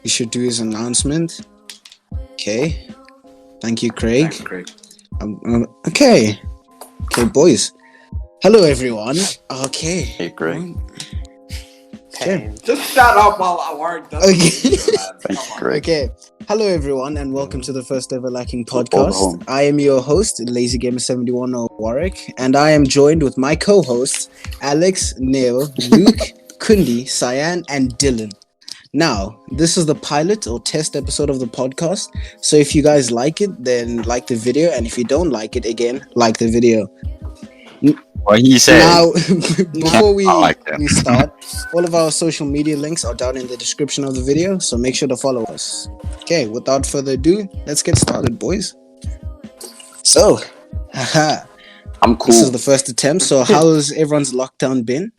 he should do his announcement. Okay. Thank you, Craig. Thanks, Craig. Okay, boys. Hello, everyone. Okay. Hey, Greg. Okay. Just shut up while Warrick does Okay. the intro, lads. Thank Come you, on. Greg. Okay. Hello, everyone, and welcome to the first ever Lackin All podcast. home. I am your host, LazyGamer71 or Warrick, and I am joined with my co-hosts, Alex, Neil, Luke, Kundi, Sahyen, and Dylan. Now, this is the pilot or test episode of the podcast, so if you guys like it, then like the video, and if you don't like it, again, like the video. What he said. Now, before we like start, all of our social media links are down in the description of the video, so make sure to follow us. Okay, without further ado, let's get started, boys. So, haha, I'm cool. this is the first attempt, so how's everyone's lockdown been?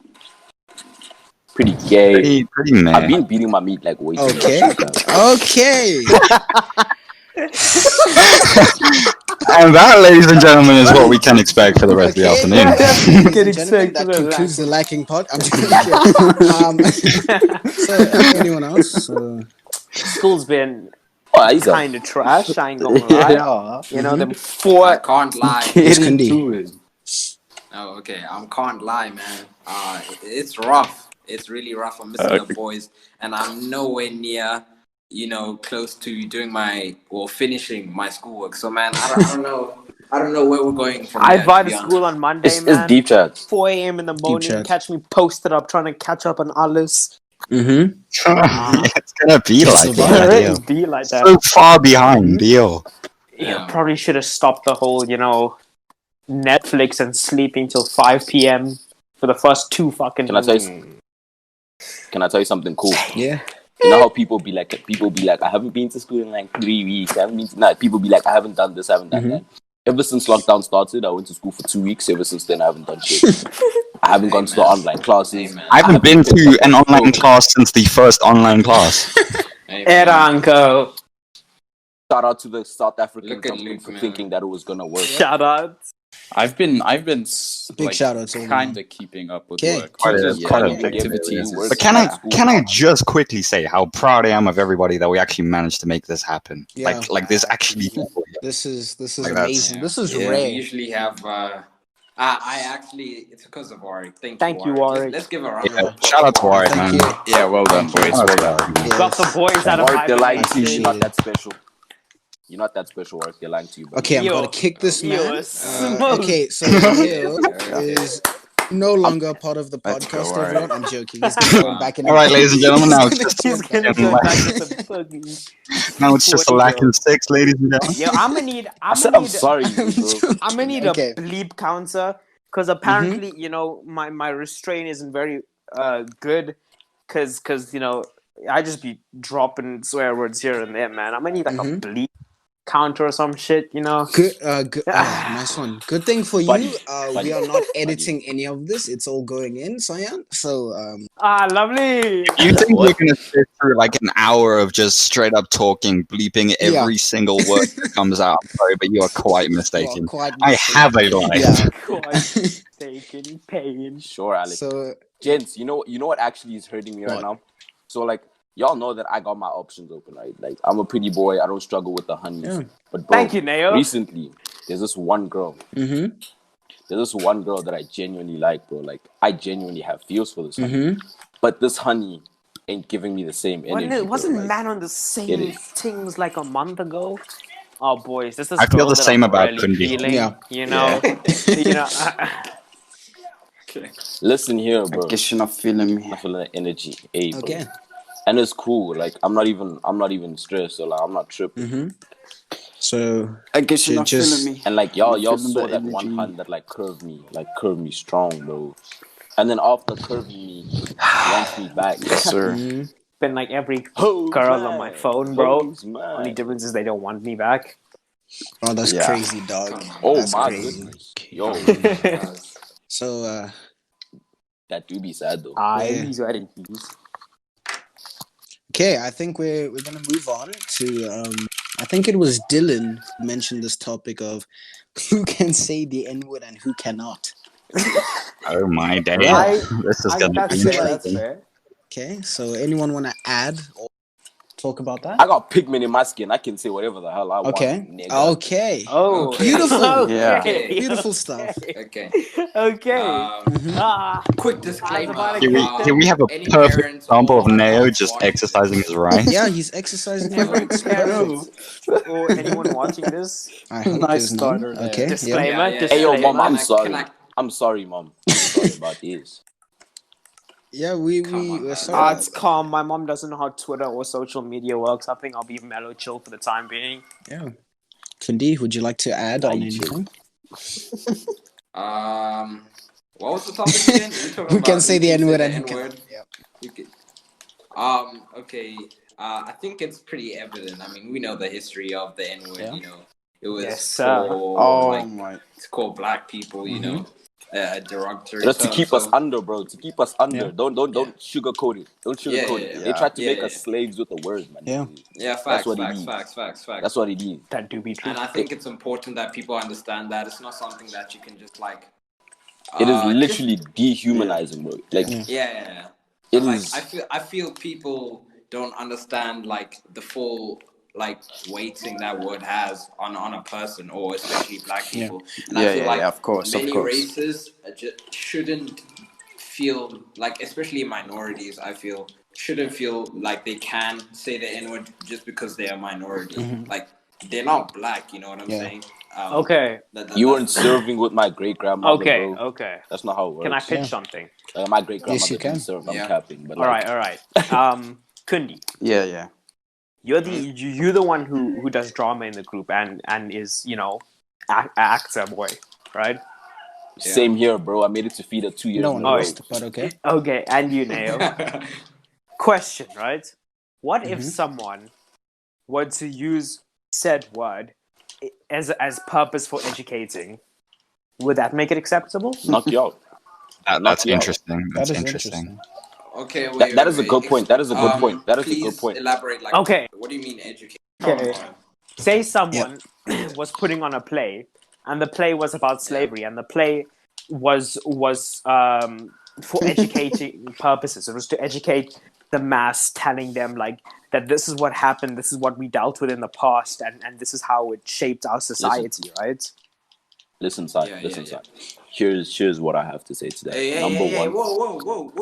Pretty gay. Pretty mad. I've been beating my meat like way too much. Okay. And that, ladies and gentlemen, is what we can expect for the rest of the afternoon. Ladies and gentlemen, that concludes the Lacking pod. I'm just kidding. So, anyone else? School's been He's kind of trash. I ain't gonna lie. You know, them I four can't lie. It's Kundi. Oh, okay. I can't lie, man. It's rough. It's really rough. I'm missing the boys, and I'm nowhere near, close to doing finishing my schoolwork. So, man, I don't know. I don't know where we're going from. I here, invited to be school on Monday, It's man. deep chat. 4 a.m. in the morning. chat. Catch me posted up trying to catch up on Alice. Mm-hmm. It's gonna be like It's that. a It be like that. So far behind, deal. Yeah, probably should have stopped the whole, Netflix and sleeping till 5 p.m. for the first 2 fucking. Can I tell you something cool? Yeah. You know how people be like, I haven't been to school in like 3 weeks. I haven't been to night. People be like, I haven't done this, I haven't done that. Ever since lockdown started, I went to school for 2 weeks. Ever since then, I haven't done shit. I haven't gone to the online classes. I haven't been to an online class since the first online class. Eranko. Shout out to the South African Look at company Luke, for man. thinking that it was gonna work. Shout out. I've been Big shout out to all kind of keeping up with Okay. work. Quite a Just bit of activities. work. But can I just quickly say how proud I am of everybody that we actually managed to make this happen? Yeah. Like this actually. This is Like amazing. This is We rare. usually have. It's because of Warrick. Thank you, Warrick. Let's give a round Yeah, of applause. shout out to Warrick, Thank man. you. Yeah, well done, boys. Well done. Yes. Got the boys out of Warwick, they're lying to you. appreciate You're not it. that special. You're not that special, Warwick. They're lying to you. Bro. Okay, I'm Yo. gonna kick this Yo, man. smoke. Okay, so Neil is no longer a part of the Let's go, podcast. Warrick. Everyone, I'm joking. He's gonna go back in. All right, ladies and gentlemen, now it's just He's gonna go back to some fucking. now it's just a Lackin 6, ladies and gentlemen. Yo, I'm gonna need. I said I'm sorry, bro. I'm gonna need Okay. a bleep counter because apparently, my restraint isn't very good because I just be dropping swear words here and there, man. I'm gonna need like a bleep counter or some shit, Good, nice one. Good thing for you, Buddy. we are not editing any of this. It's all going in, Sahyen. So, Lovely. You think we're gonna sit through like an hour of just straight up talking, bleeping every single word that comes out? I'm sorry, but you are quite mistaken. quite I have a life. Yeah. Quite taking pain. Sure, Alex. So, Gents, you know what actually is hurting me right What? now? So like y'all know that I got my options open, right? Like I'm a pretty boy, I don't struggle with the honeys. Yeah. But bro, Thank you, Neo. recently there's this one girl. There's this one girl that I genuinely like, bro. Like I genuinely have feels for this honey. But this honey ain't giving me the same energy. Wasn't bro. Like, man on the Get same it. things like a month ago? Oh boys, this is. I feel girl the that same I'm about really Kundi. feeling, Yeah. You know. listen here, bro. I guess you're not feeling me. I feel the energy. Hey, bro. okay. And it's cool. Like I'm not even stressed, so like I'm not tripping. So, I guess you're not Just- feeling me. And like y'all feeling saw the that one energy. hand that curved me strong, bro. And then after curving me, wants me back. Yes, sir. Been like every Oh, girl man. on my phone, bro. Who's mad? Only difference is they don't want me back. oh, that's Yeah. crazy, dog. Oh That's my crazy. goodness. Yo, So, that do be sad though. He's wearing heels. okay, I think we're gonna move on to I think it was Dylan who mentioned this topic of who can say the N-word and who cannot. Oh my day. I- This is gonna that's be fair, that's interesting. fair. Okay, so anyone want to add or talk about that? I got pigment in my skin. I can say whatever the hell I Okay. want. Nigga. Okay. Oh, Okay. Beautiful. Yeah. Okay. Beautiful stuff. Okay. Okay. Quick disclaimer. about to Here we have a any perfect parents example of or Neo adults just watching exercising this- his right. Yeah, he's exercising his Every rights. parent Perfect. or anyone watching this, I hope Nice there's none. starter there. Okay. Yeah. disclaimer, Hey, yo, mom, disclaimer. I'm Can sorry. I- I'm sorry, mom. I'm sorry about this. Yeah, Come on, we're man. sorry. It's calm. My mom doesn't know how Twitter or social media works. I think I'll be mellow chill for the time being. Yeah. Kundi, would you like to add on you chill. anything? What was the topic again? Who can say the N-word and who N-word? cannot? Yeah. You can- Okay. I think it's pretty evident. I mean, we know the history of the N-word. Yeah. You know, it was Yes, sir. for my. to call black people. You know, a derogatory Just to term. keep us So- under, bro. To keep us under. Yeah. Don't sugarcoat it. Don't sugarcoat Yeah, it. yeah, They tried to yeah, make yeah. us slaves with the word, man. Yeah. Yeah, facts, That's what it facts. is. That's what it is. That do be true. And I think it's important that people understand that it's not something that you can just like. It is just- literally dehumanizing, bro. Like Yeah. it Like, is. I feel people don't understand like the full like weighting that word has on a person or especially black people. And I feel like of course, many races shouldn't feel like, especially minorities, I feel shouldn't feel like they can say the N-word just because they are minority. Like they're not black, you know what I'm saying? Okay. You weren't serving with my great grandmother, Okay. bro. Okay. That's not how it works. Can I pitch Yeah. something? My great grandmother Yes, you didn't can. serve. I'm Yeah. capping, but All like, right. Kundi, Yeah. you're the one who does drama in the group and is actor boy, right? same here, bro. I made it to feed her 2 years No in one a row. asked, but okay. Okay, and you, Neo. Question, right? What if someone were to use said word as purpose for educating? Would that make it acceptable? Knock you out. That's Yeah. interesting. That's That is interesting. Okay, wait. That is a good point. That is a good point. That is a Please good point. elaborate. Like, Okay. what do you mean educate? Okay. Say someone was putting on a play, and the play was about slavery, and the play was for educating purposes. It was to educate the mass, telling them like that this is what happened, this is what we dealt with in the past, and this is how it shaped our society, right? Listen, Sai. Yeah, Listen, yeah, Sai. Here's what I have to say to that. Hey, Number one, whoa.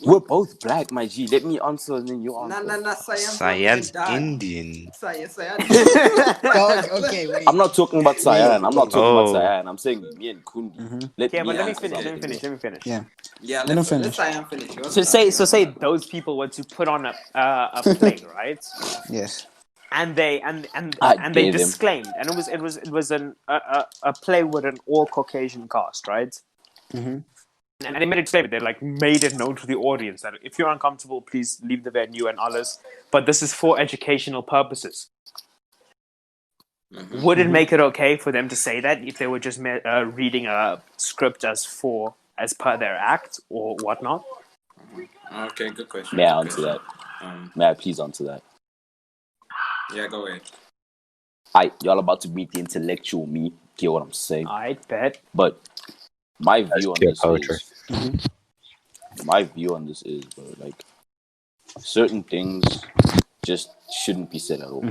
we're both black, my G. Let me answer, and then you answer. Nah, Sahyen's Indian. Dog, okay, wait. I'm not talking about Sahyen. I'm not talking Oh. about Sahyen. I'm saying me and Kundi. Let Yeah, me but let me answer finish. something. Let me finish. Yeah. Yeah, Let him let's finish. I am finish. So say those people were to put on a play, right? Yes. And they I they gave him. disclaimed, and it was a play with an all Caucasian cast, right? Mhm. And they made it clear, they like made it known to the audience that if you're uncomfortable, please leave the venue and others. But this is for educational purposes. Would it make it okay for them to say that if they were just reading a script as per their act or whatnot? Okay, good question. May I good answer question. that? May I please answer that? Yeah, go ahead. Y'all about to meet the intellectual me. Get what I'm saying? I bet. But my view on pure this poetry. is, my view on this is, bro, like certain things just shouldn't be said at all,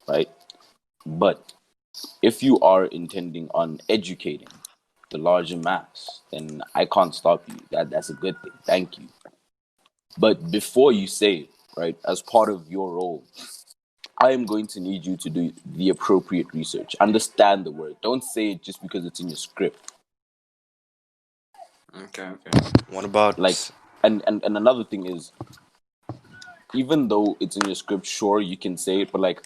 right? But if you are intending on educating the larger mass, then I can't stop you. That's a good thing. Thank you. But before you say it, right, as part of your role, I am going to need you to do the appropriate research. Understand the word. Don't say it just because it's in your script. Okay. What about Like, and another thing is, even though it's in your script, sure, you can say it, but like,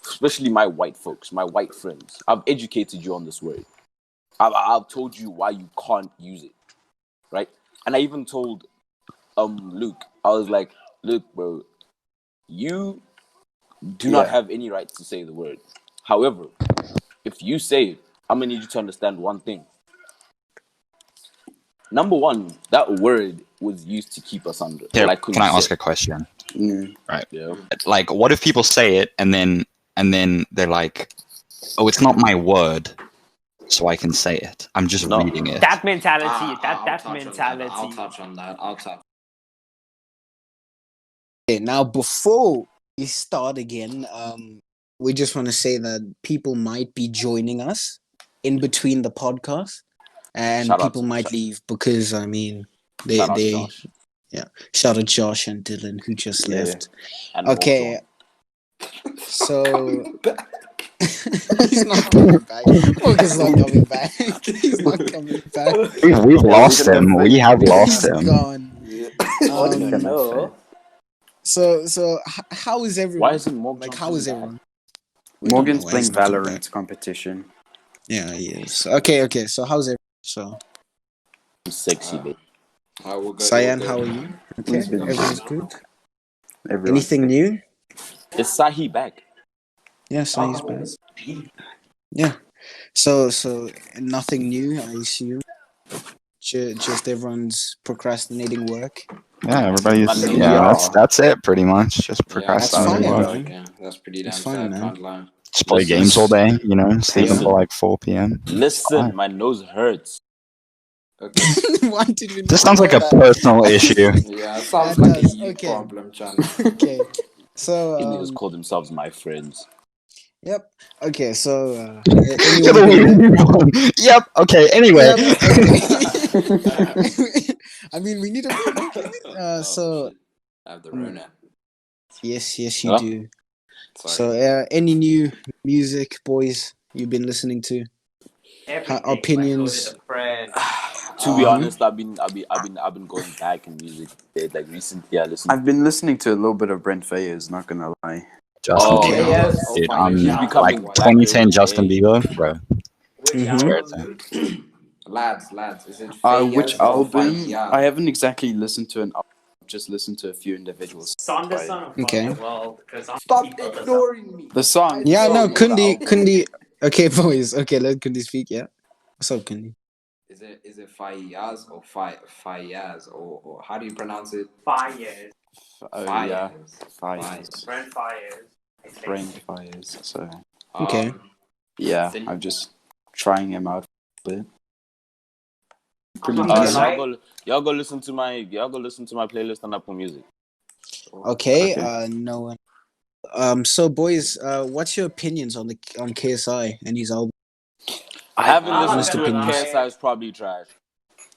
especially my white folks, my white friends, I've educated you on this word. I've told you why you can't use it, right? And I even told Luke, I was like, look, bro, you do not have any right to say the word. However, if you say it, I'm gonna need you to understand one thing. Number one, that word was used to keep us under. Here, Like can I Kundi ask said. a question? Right. Yeah. Like, what if people say it and then they're like, "Oh, it's not my word, so I can say it. I'm just No. reading it." That mentality. I'll touch on that. Okay, now before we start again, we just want to say that people might be joining us in between the podcast, and Shout out people to- might leave because I mean Shout out they Josh. yeah. Shout out Josh and Dylan who just Yeah. left. And Okay, Morgan. so he's not coming back. Morgan's not coming back. He's not coming back. We've lost we can him. have We have lost He's him. gone. What do you Um, know? so how is everyone? Why isn't Morgan Like, how is back? everyone? We don't Morgan's know why playing he's not coming back. Valorant competition. Yeah, yes. Okay. So how's everyone? So, Sexy, babe. We're good. Cyan, we're how are good. you? Okay, He's been- everyone's good. Everyone. Anything new? Is Sahi back? Yeah, so he's back. Yeah. So nothing new, I assume. Just everyone's procrastinating work. Yeah, everybody's. Monday. Yeah, that's it pretty much. Just Yeah, procrastinating fine, work. man. Yeah, that's pretty damn That's fine, sad. man. Can't lie. Just play Listen. games all day. You know, sleep Listen. until like 4 p.m. Listen, my nose hurts. Okay. Why did we? This sounds like a that? personal issue. Yeah, it sounds That like does, a you okay. problem, Chan. Okay. So These niggas call themselves my friends. yep. Okay. So You're anyone? the weird one. Yep. Okay. Anyway. Yep, okay. I mean, we need to. So Shit. I have the Rona. yes, you Huh? do. Sorry. So any new music, boys, you've been listening to? Opinions? To be honest, I've been going back in music. Like recently, I listened. I've been listening to a little bit of Brent Faiyaz, not gonna lie. Justin Oh, Bieber. yes. Dude, Oh, I'm he's like becoming black 2010 every Justin day. Bieber, bro. Mhm. Swear to. lads, is it Which Faiyaz or album? Faiyaz? I haven't exactly listened to an album. I've just listened to a few individuals. Okay. Stop ignoring me. The song. Yeah, the no, song, not the Kundi. album. Okay, boys. Okay, let Kundi speak. Yeah. What's up, Kundi? Is it Faiyaz or Faiyaz or how do you pronounce it? Oh yeah, Faiyaz. Brent Faiyaz. So Okay. yeah, Then- I'm just trying him out a bit. Pretty Okay. decent. Y'all go listen to my playlist on Apple Music. Okay. Okay. No one. So, boys, what's your opinions on KSI and his album? I haven't listened honest to it. opinions. KSI is probably trash.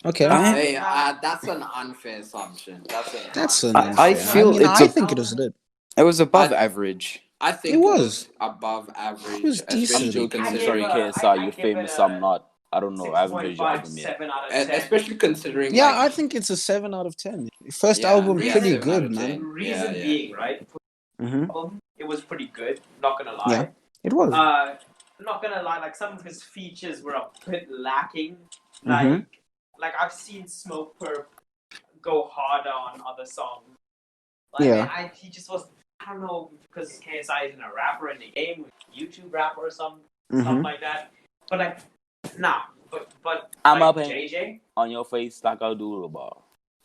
Okay. Hey, that's an unfair assumption. That's an I unfair. feel I mean, it's I a- think it was good. It was above average. I think It was. above average. It was decent. I'm especially joking. considering, Sorry, KSI, you're famous. I'm not. I don't know. I haven't heard your album yet. especially considering. Yeah, like, I think it's a 7 out of 10. First yeah, album, yeah, pretty 7 out good, of man. 10. Reason Yeah. being, right? Mm-hmm. It was pretty good. Not gonna lie. Yeah. It was. Not gonna lie. Like some of his features were a bit lacking. Mhm. Like I've seen Smoke Perp go harder on other songs. Like, Yeah. he just was. I don't know because KSI isn't a rapper in the game, YouTube rapper or something Mm-hmm. like that. But like, nah. But I'm like up in- JJ. On your face like I do about.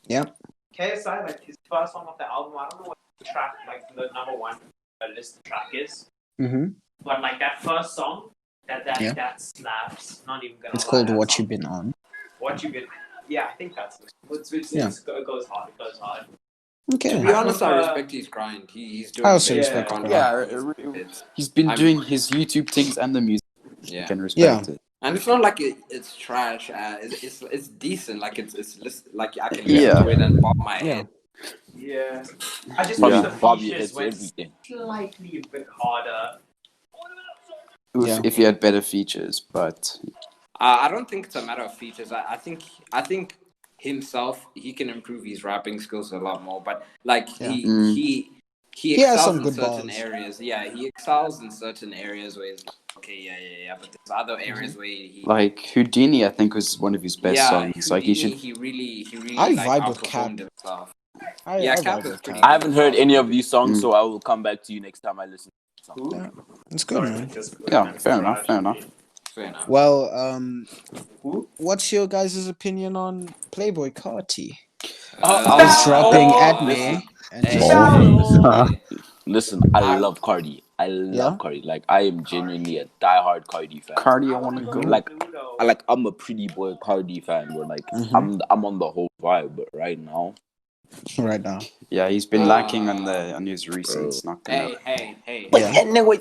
KSI, like his first song of the album, I don't know what the track, like the number one list track is, Mm-hmm. but like that first song, that Yeah. that slaps. Not even gonna. It's lie, called that What song. You've Been On. What you been? Yeah, I think that's it. It goes hard. It goes hard. Okay. To be honest, I respect his grind. He's doing. I also big respect work on his grind. it. It's- He's been I'm- doing his YouTube things and the music. You Yeah, can respect it. and it's not like it's trash. It's decent. Like like I can listen Yeah. to it and bob my Yeah. head. Yeah, I just Yeah. wish the Bobby features hits went everything. slightly a bit harder. Yeah. If he had better features, but I don't think it's a matter of features. I think himself he can improve his rapping skills a lot more. But like Yeah. he He has excels some in good certain bars. areas. Yeah, he excels in certain areas where it's okay, yeah. But there's other areas where he like Houdini, I think was one of his best songs. Like he Houdini, should. he really I like vibe with outperformed Cap. himself. I Yeah, vibe Cap with is pretty Cap. I haven't heard any of these songs, Mm. so I will come back to you next time I listen to the song. Yeah. It's good, man. Yeah, fair enough. Fair enough. Well, what's your guys' opinion on Playboy Carti? He's dropping at me. And Hey, just hey. Listen, I love Cardi. I love Cardi. Like I am genuinely a diehard Cardi fan. Cardi, I want to go. Like I'm a pretty boy Cardi fan. Where like Mhm. I'm on the whole vibe, but right now, right now. Yeah, he's been lacking on his recents. Not gonna. Hey. Yeah. Anyway,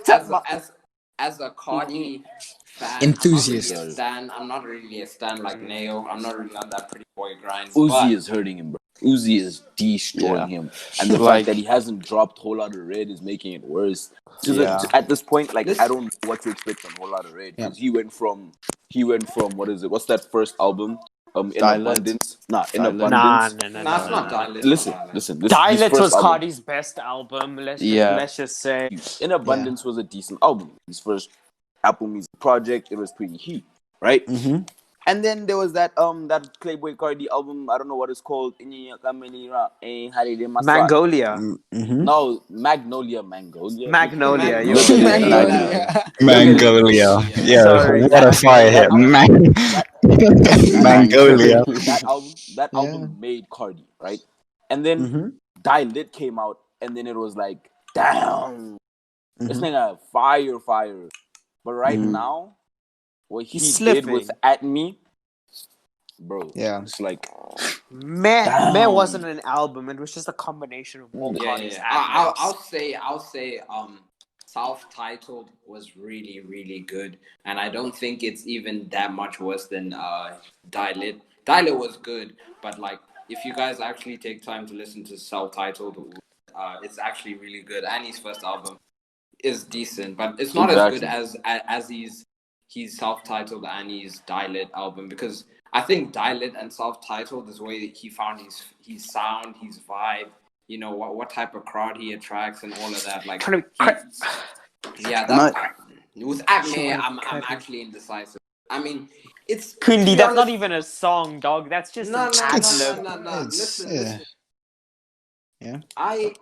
As a Cardi fan, Enthusiast. I'm not really a stan like Neo. I'm not really on that pretty boy grind. Uzi But is hurting him, bro. Uzi is destroying him, and the Like- fact that he hasn't dropped Whole Lotta Red is making it worse. Yeah. At this point, like Listen- I don't know what to expect from Whole Lotta Red because he went from what is it? What's that first album? In Dilate. Abundance. In Dilate. Abundance. nah, it's not Dilate. Listen. This Dilate first was album, Cardi's best album. Yeah. Let's just say. In Abundance was a decent album. His first Apple Music project, it was pretty heat, right? Mm-hmm. And then there was that Playboy Cardi album. I don't know what it's called. Mongolia. Mm-hmm. No, Magnolia. Magnolia. Magnolia. Yo. Mongolia. Yeah, Sorry. what a fire hit. Mongolia. That album made Cardi, right? And then Dilate came out, and then it was like, damn, this nigga fire. But right now, what he did with At Me, bro, it's like, Man wasn't an album. It was just a combination of all Cardi's albums. I'll say self-titled was really, really good, and I don't think it's even that much worse than Dilate. Dilate was good, but like if you guys actually take time to listen to self-titled, it's actually really good. And his first album is decent, but it's not as good as his self-titled and his Dilate album, because I think Dilate and self-titled is the way that he found his sound, his vibe, you know, what type of crowd he attracts and all of that. Like, with Acme, I'm actually indecisive. I mean, it's Kundi. That's not even a song, dog. That's just no. Listen. Yeah. I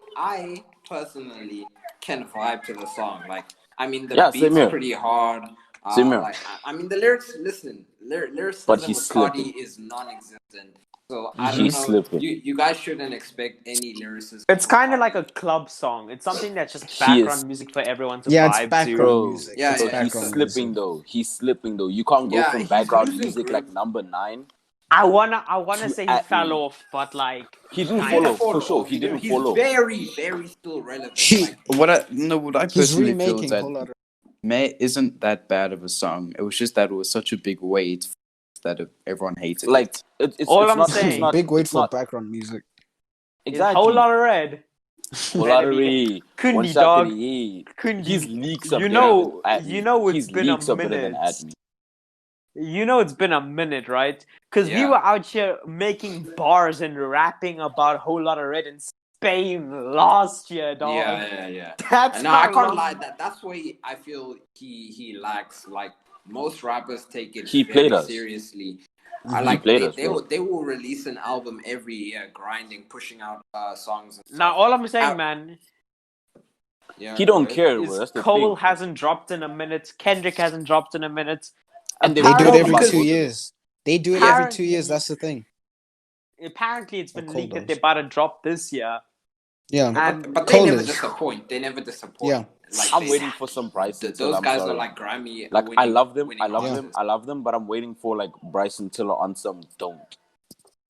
personally can vibe to the song. Like, I mean, the beat's pretty hard. Like, I mean, the lyrics. Listen, lyricism with Cardi is non-existent. So I don't know. Slipping. You guys shouldn't expect any lyricism. It's kind of like a club song. It's something that's just background music for everyone to vibe it's background music. Yeah, He's slipping though. You can't go from background music like number 9. I wanna say he fell off, but like he didn't fall off for sure. He didn't fall off. He's very, very still relevant. What I personally feel is remaking that May isn't that bad of a song. It was just that it was such a big weight that everyone hated. Like it's saying, big weight for background music. Exactly. Whole Lotta Red. Kundi, dog. Kundi. His leaks up it's been a minute. You know it's been a minute, right? Because we were out here making bars and rapping about Whole Lotta Red in Spain last year, dog. Yeah. That's I can't lie. That's why I feel he lacks. Like, most rappers take it very seriously. They will release an album every year, grinding, pushing out songs. Now, all I'm saying, man, he don't care. Cole hasn't dropped in a minute. Kendrick hasn't dropped in a minute. And they do it every 2 years. They do it every 2 years. That's the thing. Apparently, it's been leaked that they're about to drop this year. Yeah, but they never disappoint. Yeah. Like, I'm waiting for some Bryson. Those guys are like Grammy. Like, I love them, but I'm waiting for like Bryson Tiller on some don't.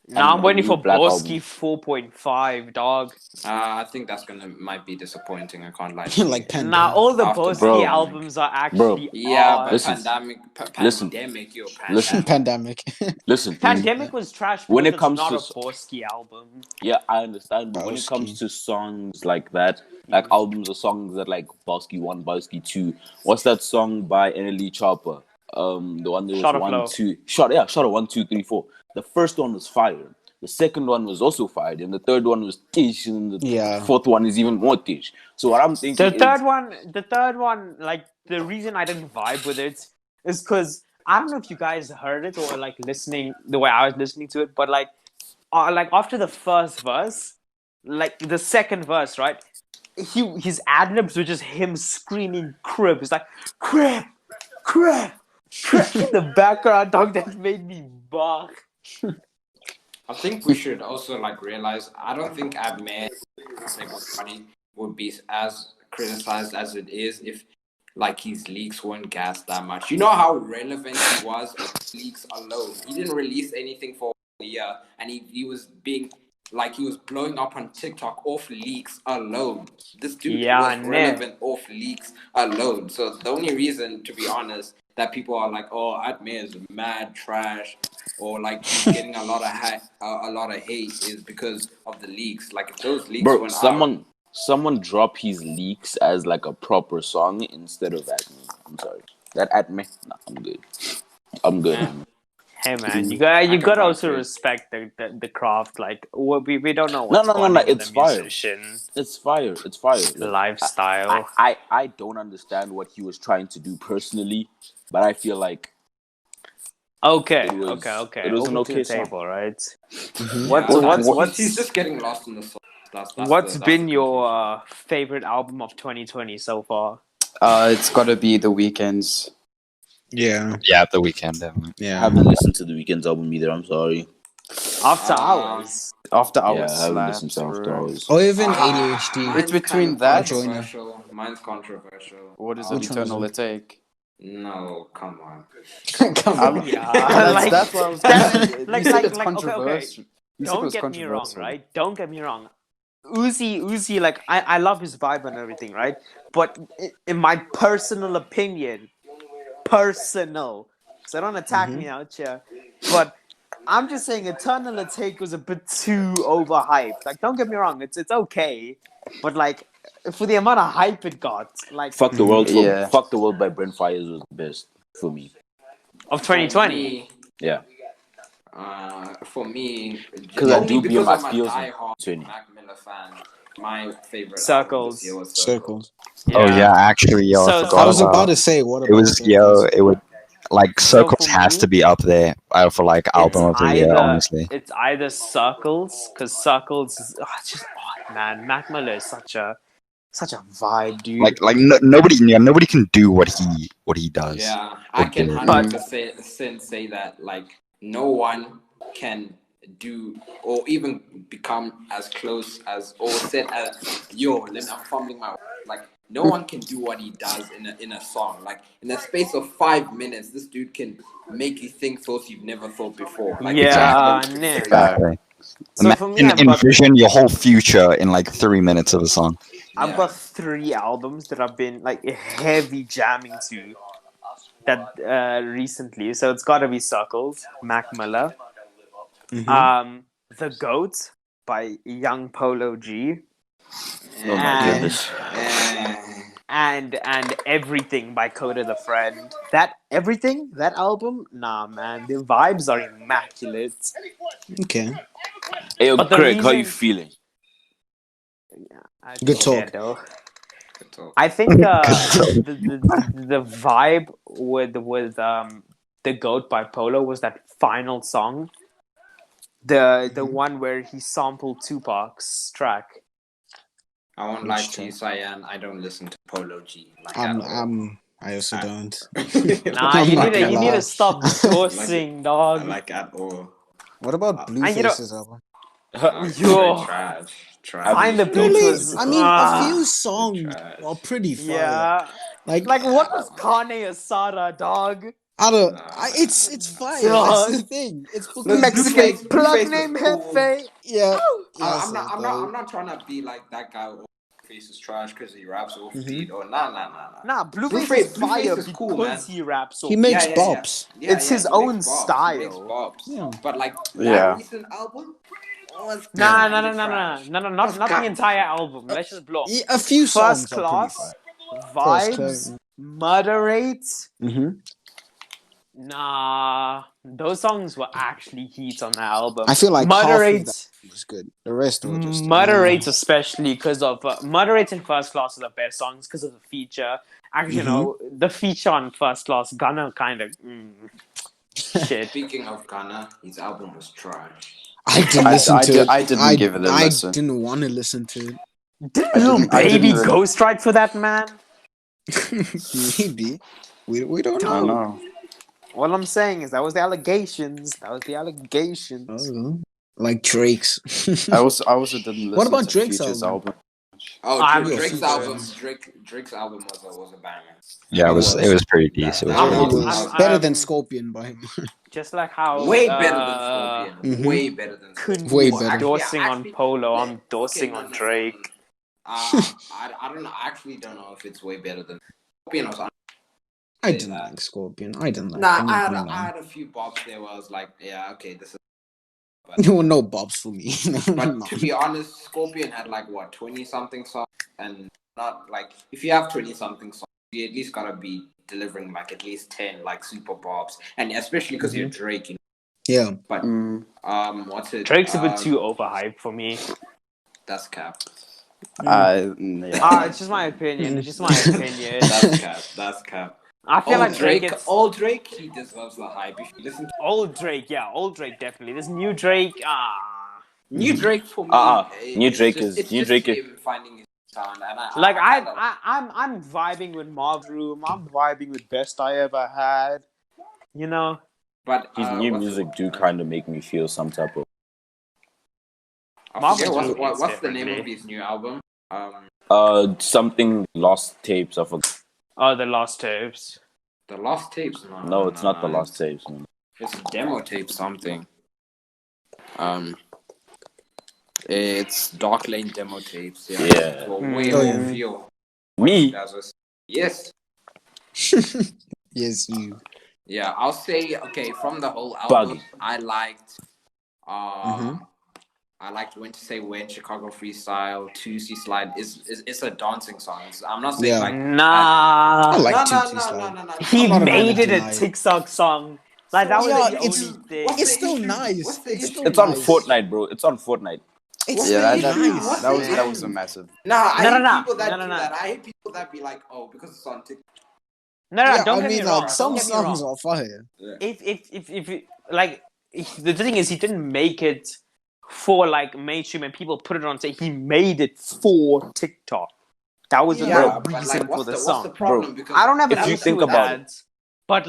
Now I'm waiting for Boski 4.5, dog. I think that's might be disappointing. I can't lie. Like Pandemic. Now all the Boski albums are actually Pandemic. Pandemic. Listen, Pandemic was trash. When it comes to a Boski album, yeah, I understand. But when it comes to songs like that, like albums or songs that like Boski 1, Boski 2, what's that song by NLE Chopper? The one that was 1, 2, Shot 1, 2, 3, 4. The first one was fire. The second one was also fired, and the third one was tish, and the fourth one is even more tish. So what I'm thinking, the third one, like the reason I didn't vibe with it is because I don't know if you guys heard it or like listening the way I was listening to it, but like after the first verse, like the second verse, right? His ad libs were just him screaming "crib." It's like crib in the background, dog. That made me bark. I think we should also like realize. I don't think Abmed would be as criticized as it is if like his leaks weren't gassed that much. You know how relevant he was with leaks alone. He didn't release anything for a year, and he was being like he was blowing up on TikTok off leaks alone. This dude Yeah, was relevant off leaks alone. So the only reason, to be honest, that people are like, oh, Adme is mad trash, or like he's getting a lot of hate is because of the leaks. Like if those leaks Bro, went out, someone drop his leaks as like a proper song instead of at me. I'm sorry. That at me? Nah, I'm good. I'm good. Man. Hey man, you can gotta rock also it. respect the craft. Like we don't know No, what's no, going no. on with It's the fire. musician It's fire. It's fire. Like, lifestyle. I don't understand what he was trying to do personally, but I feel like Okay, it was okay. it was an Open to okay the song. table, right? Yeah, he's just getting lost in the sauce. What's That's been the your favorite album of 2020 so far? It's gotta be The Weeknd's. Yeah. Yeah, The Weeknd, definitely. I Yeah. haven't listened to the Weeknd's album either. I'm sorry. After Hours. After Yeah, Hours I haven't listened slaps, to After bro. Hours. Or even ADHD. Mine's It's between kind of that- controversial. Mine's controversial. What is Which it? one is Eternal it? It Take. No, come on. Come on. Yeah, That's what I was that's- saying. like- You said like- it's like, okay, controversial. You said it Don't was get me wrong, controversial. right? Don't get me wrong. Uzi, like I love his vibe and everything, right? But in my personal opinion, so don't attack me out here. But I'm just saying, Eternal Take was a bit too overhyped. Like, don't get me wrong, it's okay, but like for the amount of hype it got, like Fuck the World Yeah. Fuck the World by Brent Fires was the best for me. of 2020. Me, Yeah. for me, Because I only do be because in my I'm a feels in diehard 2020. Mac Miller fan. My favorite album Circles. this year was Circles. Oh yeah, actually, yo, I So- forgot I was about about. to say, what It about was Circles? it would like So Circles for has me, to be up there for like album of the year, honestly. It's either Circles, because Circles is man, Mac Miller is such a vibe, dude. Like nobody can do what he does. Yeah, I can do. 100% say that. Like, no one can do or even become as close as or said as I'm fumbling my like. No one can do what he does in a song. Like in the space of 5 minutes, this dude can make you think thoughts you've never thought before. Like Yeah, it's nah. Exactly. So for me, I've got Envision your whole future in like 3 minutes of a song. I've got 3 albums that I've been like heavy jamming to that recently. So it's got to be Circles, Mac Miller, The Goat by Young Polo G, Oh my and goodness. and Everything by Coda the Friend. That album, nah, man, the vibes are immaculate. Okay. Hey, yo, But the Craig, how you reason- feeling? Good talk. Though. I think the vibe with The Goat by Polo was that final song, the one where he sampled Tupac's track. I won't lie to you, Sahyen. I don't listen to Polo G. Like I also don't. Nah, I'm you not need gonna lie. to stop dosing, dog. like at all. What about Blueface's album? Yo. Trash. Find the No, Beat like, was. I mean, a few songs trash. are pretty fire. Yeah. Like What was Kanye Asada, dog? I don't. It's fire. Dog. That's the thing. It's because Look, Mexican Blueface plug was name cool. Hefe. yeah. I'm not trying to be like that guy. Face is trash because he raps off beat or nah. Nah, Blueface is fire Blueface is cool, man. because he raps. He makes bops. It's his he own makes bops. style. He makes bops. Yeah. But like Yeah. that recent album. Nah, not the entire album. Let's just blow. A few songs First are pretty Class, fire. Vibes, Moderate. Mm-hmm. Nah, those songs were actually heat on the album. I feel like Moderate half of that was good. The rest were just Moderate, especially because of Moderate and First Class are the best songs because of the feature. Actually, you know, the feature on First Class, Gunna kind of shit. Speaking of Gunna, his album was trash. I didn't listen to it. I didn't give it a listen. I didn't want to listen to it. Did Lil I Baby didn't really- ghostwrite for that man? Maybe. We don't I know. know. All I'm saying is that was the allegations. Like Drake's. I also didn't listen What about to Drake's Future's album? Oh, I'm Drake's super album. fans. Drake's album was a banger. Yeah, It it was pretty That, decent. that It album was was better than Scorpion by him. just like how way better than Scorpion. Way better than Scorpion. Kundi Way is better. dorsing on Polo. I'm dorsing on Drake. I don't know. I actually don't know if it's way better than Scorpion or something. I didn't like Scorpion. I didn't like. Nah, I'm I not had gonna lie. a few bobs there where I was like, yeah, okay, this is. There were no bobs for me. But No. to be honest, Scorpion had like what 20 something songs, and not like if you have 20 something songs, you at least gotta be delivering like at least 10 like super bobs, and especially because you're Drake. You know? Yeah. But what's it? Drake's a bit too overhyped for me. That's cap. It's just my opinion. It's just my opinion. That's cap. That's cap. I feel like Drake gets old Drake, he deserves the hype. If you listen to old Drake. Yeah, old Drake definitely. This new Drake. new Drake for me, New Drake it's is him finding his sound, and I'm vibing with Marv's Room. I'm vibing with Best I Ever Had. You know. But his new music do kind of make me feel some type of. I forget what's the name of his new album? Something Lost Tapes. I forgot. Oh, the Lost Tapes. The Lost Tapes? No, it's not the Lost Tapes, man. It's a demo tape something. It's Dark Lane demo tapes. Yeah. Way more feel. Me? Yes. Yes, you. Yeah, I'll say okay. From the whole album, I liked. I liked When to Say When, Chicago Freestyle, Tuesday Slide. It's a dancing song. I'm not saying like nah. I like no. He made it a TikTok song. Like that was the only thing. It's still nice. It's on Fortnite, bro. It's on Fortnite. That was a massive. I hate people that do that. I hate people that be like, oh, because it's on TikTok. No, don't get me wrong. Some songs are fire. If like the thing is, he didn't make it for like mainstream and people put it on. Say he made it for TikTok. That was the real reason for the song. What's the problem? Because I don't have an if you issue think with about that. it. But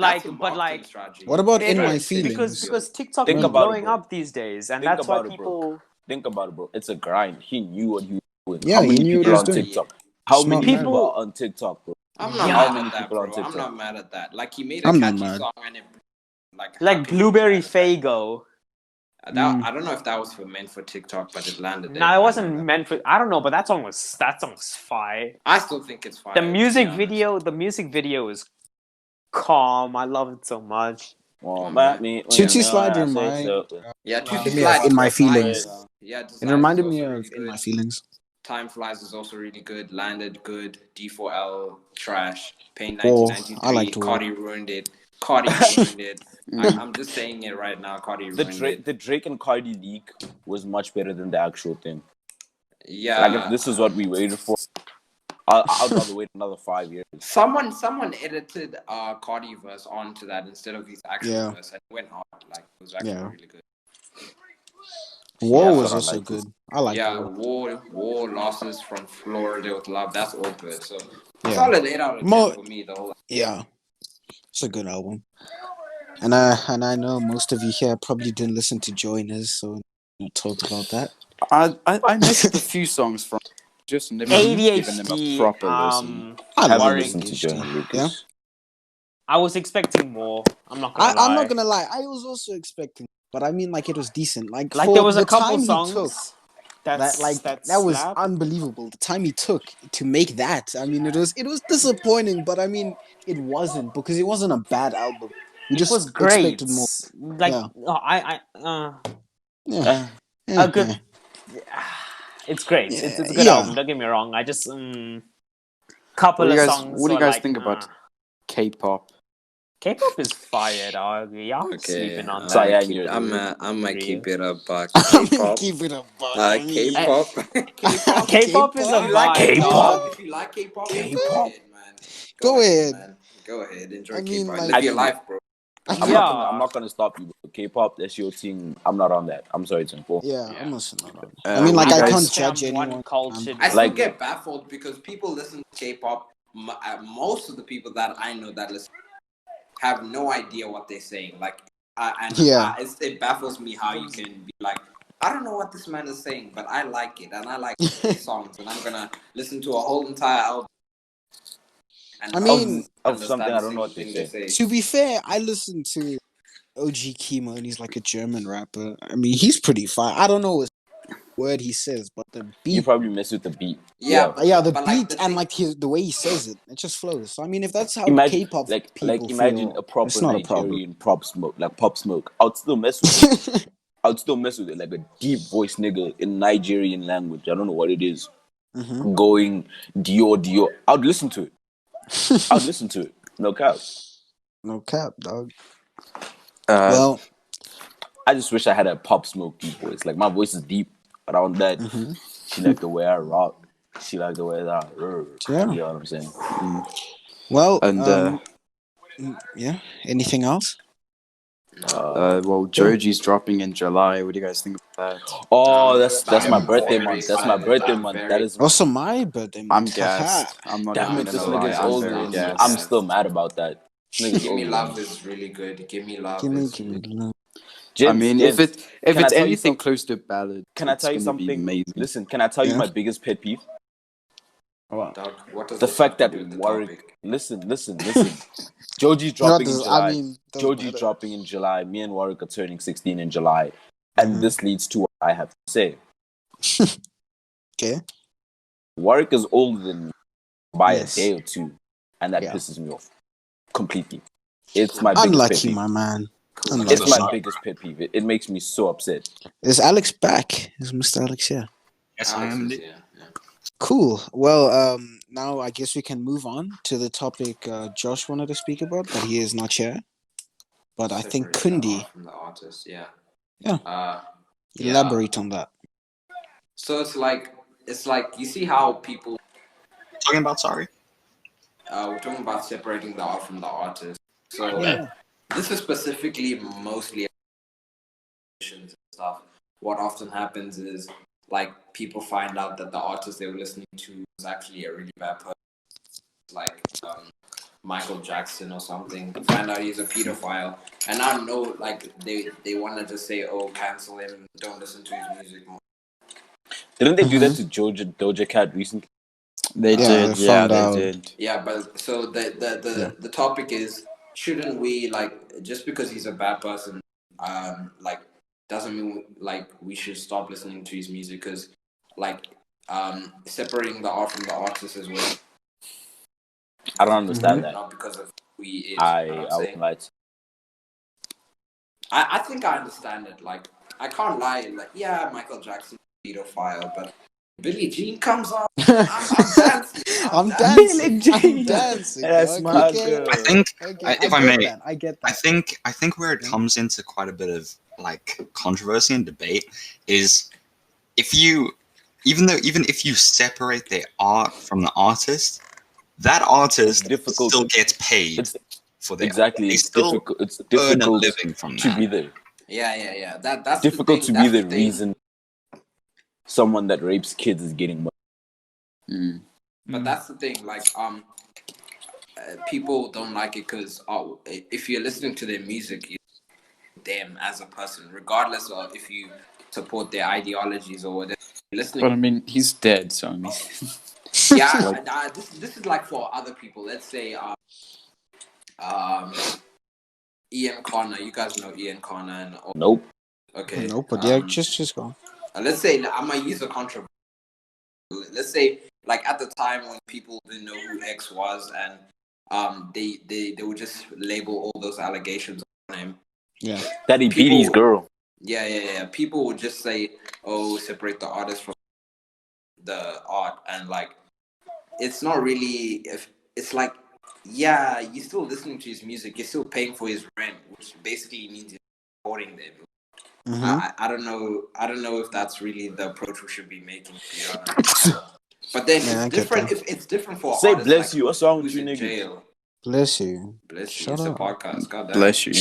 what about In My Feelings? Because TikTok is blowing up these days, and that's why people. Think about it, bro. It's a grind. He knew what he was doing. Yeah, How many he knew people what on he was TikTok? How many Smart people are on TikTok, bro? I'm not mad at that, bro. I'm not mad at that. Like he made a catchy song and it like Blueberry Faygo. I don't know if that was meant for TikTok, but it landed. No, it wasn't meant for. I don't know, but that song was fire. I still think it's fire. The music video is calm. I love it so much. Tootsie Slide In My Feelings. Yeah, it reminded me of In My Feelings. Time Flies is also really good. Landed good. D4L trash. Pain 1993. I like to Cardi ruined it. I'm just saying it right now. Cardi ruined it. The Drake and Cardi leak was much better than the actual thing. Yeah. Like if this is what we waited for, I'd rather wait another 5 years. Someone edited Cardi verse onto that instead of his actual verse and it went hard. Like it was actually really good. War was also good. I like War Losses from Florida with Love. That's all good. So solid 8 out of 10 for me. The whole it's a good album. And I know most of you here probably didn't listen to Joiners, so we'll talk about that. I missed a few songs from just never given them a proper listen. I haven't listened to Jonas Lucas. Yeah? I was expecting more. I'm not gonna lie. I'm not gonna lie. I was also expecting, but I mean, like it was decent. Like there was the a couple time songs he took, that was unbelievable. The time he took to make that. I mean, it was disappointing, but I mean, it wasn't because it wasn't a bad album. We just was great. Expected more. Like a good. It's great. It's a good album. Don't get me wrong. I just couple of songs. What do you guys think about K-pop? K-pop is fire, dog. Y'all sleeping on that. I might keep it up, but K-pop. Keep it up, K-pop. K-pop is a vibe. K-pop. If you like K-pop, go ahead. Go ahead. Enjoy K-pop. Live your life, bro. I'm not gonna stop you. K-pop, that's your thing. I'm not on that. I'm sorry to inform. I'm also not on that. I mean, like I can't judge anyone. I still get baffled because people listen to K-pop. Most of the people that I know that listen have no idea what they're saying. Like, it baffles me how you can be like, I don't know what this man is saying, but I like it, and I like his songs, and I'm gonna listen to a whole entire album. And I mean, of something I don't know what they say. to be fair, I listen to OG Kimo, and he's like a German rapper. I mean, he's pretty fire. I don't know what word he says, but the beat. You probably mess with the beat. Yeah, the but beat like, and like the way he says it, it just flows. So, I mean, if that's how Imagine K-pop people imagine feel, a proper it's not a problem. Nigerian pop smoke. I'd still mess with it. I'd still mess with it, like a deep voice nigga in Nigerian language. I don't know what it is. Going Dior. I'd listen to it. No cap. No cap, dog. Well, I just wish I had a pop smoke deep voice. Like my voice is deep around that. She like the way I rock. She like the way that I yeah. You know what I'm saying? Well, And yeah. Anything else? well, Joji's dropping in July. What do you guys think about that? Oh, that's my birthday month. That's my birthday month. That is Also, my birthday I'm month. gassed. I'm not damn even it. This gonna lie. nigga's I'm older very than me. gassed. I'm still mad about that. This nigga's Give Me older Love than me. is really good. Give Me Love. Give me Really... I mean, if James, it's can I tell you anything something? close to ballad, Can I tell you it's gonna be something? amazing. Listen, can I tell you Yeah. my biggest pet peeve? Dog, what does The this fact have that to do with the Warrick. topic? Listen. Joji's dropping in July. doesn't Joji's matter. dropping in July. Me and Warrick are turning 16 in July. And this leads to what I have to say. Okay. Warrick is older than me by Yes. a day or two. And that Yeah. pisses me off completely. It's my biggest pet Unlucky, peeve. my man. It's my biggest pet peeve. It makes me so upset. Is Alex back? Is Mr. Alex here? Yes, I am. Yeah. Cool. Well, now I guess we can move on to the topic Josh wanted to speak about, but he is not here. But I think Kundi. From the artist, yeah. Yeah. Elaborate on that. So it's like you see how people Talking about sorry? we're talking about separating the art from the artist. So this is specifically mostly and stuff. What often happens is like people find out that the artist they were listening to was actually a really bad person, like Michael Jackson or something. Find out he's a pedophile, and I know like they want to just say, oh, cancel him, don't listen to his music more. Didn't they do that to Doja Cat recently? They did. Yeah, they did. Yeah, but so the topic is, shouldn't we, like, just because he's a bad person, like, doesn't mean like we should stop listening to his music? Because like separating the art from the artist is what I don't understand that. Not because of who he is. I won't lie. I think I understand it. Like, I can't lie. Like, yeah, Michael Jackson pedophile, but Billie Jean comes on. I'm dancing. I'm dancing. That's my girl. I think, if I may, I get that. I think where it comes into quite a bit of like controversy and debate is even if you separate their art from the artist, that artist still gets paid for their exactly. It's difficult. It's difficult living from to that. be there. Yeah. That's difficult the to be the reason someone that rapes kids is getting money. But that's the thing. Like, people don't like it because if you're listening to their music, you them as a person, regardless of if you support their ideologies or whatever. Listening. But I mean, he's dead, so I mean. Yeah, this is like for other people. Let's say Ian Connor. You guys know Ian Connor and all. Nope. Okay. Nope. But yeah, just go. Let's say I'm gonna use a controversy. Let's say like at the time when people didn't know who X was, and they would just label all those allegations on him. Yeah. That he beat his girl. Yeah. People would just say, "Oh, separate the artist from the art," and like, it's not really. If it's like, yeah, you're still listening to his music, you're still paying for his rent, which basically means you're supporting them. I don't know if that's really the approach we should be making. To be honest. But then it's different. If it's different for say artists, bless like, you. What's wrong with who's you, in nigga? jail. Bless you. Shut up. It's a podcast. God damn. Bless you.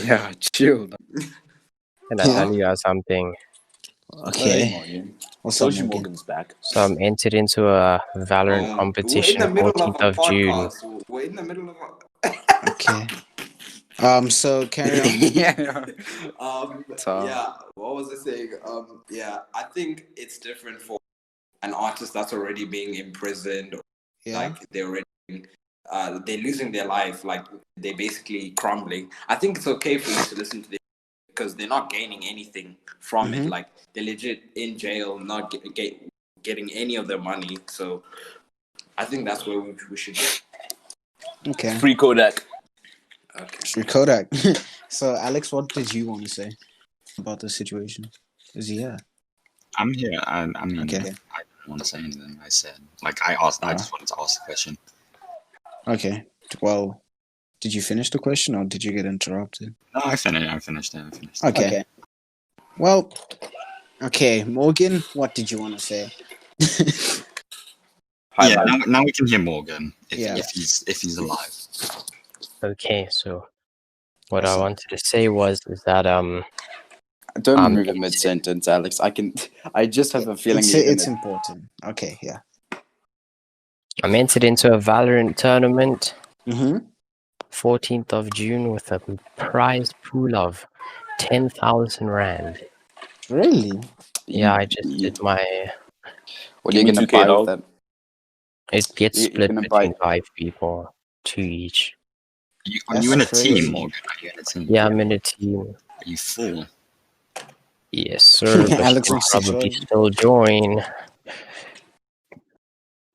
Yeah, chill. Can I tell you guys something? Okay. What's up, Soji Morgan? Morgan's back. So I'm entered into a Valorant competition 14th of June. We're in the middle of Okay. So carry on. Yeah. Tough. Yeah, what was I saying? Yeah, I think it's different for an artist that's already being imprisoned, Yeah. like they're already they're losing their life, like they're basically crumbling. I think it's okay for you to listen to them because they're not gaining anything from it. Like they're legit in jail, not getting any of their money. So I think that's where we should be. Okay. Free Kodak. Okay. Free Kodak. So Alex, what did you want to say about the situation? Is he here? I'm here. I mean, Okay. I didn't want to say anything. I said, like, I asked. I just wanted to ask the question. Okay. Well, did you finish the question or did you get interrupted? No, I finished it. Okay. Well, okay, Morgan, what did you want to say? Yeah. Now we can hear Morgan Yeah. if he's alive. Okay, so what I wanted to say is that Don't move in mid sentence, Alex. I just have a feeling it's important. Okay, yeah. I'm entered into a Valorant tournament, Mm-hmm. 14th of June, with a prize pool of 10,000 rand. Really? Yeah, I just did my. What are you gonna 2K buy now. with that? It gets You're split gonna between buy- 5 people, 2 each. Are you in a crazy. team, Morgan? Are you in a team? Yeah, I'm in a team. Are you full? Yes, sir. But Alex you can wants to probably join. still join.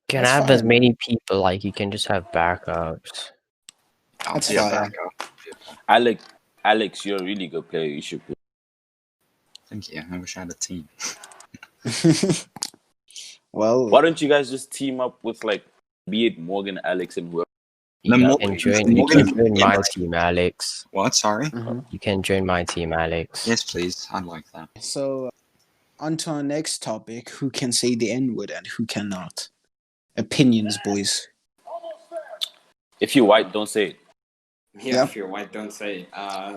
Can That's have as fine. many people, like you can just have backups. That's Yeah, fine. Alex, you're a really good player. You should play. Thank you. I wish I had a team. Well, Why don't you guys just team up with, like, be it Morgan, Alex, and whoever? No, You Morgan- can join Morgan- my team, Alex. What? Sorry. You can join my team, Alex. Yes, please. I'd like that. so on to our next topic. Who can say the N-word and who cannot? Opinions, boys. If you're white, don't say it. Yeah, Yeah. if you're white, don't say it.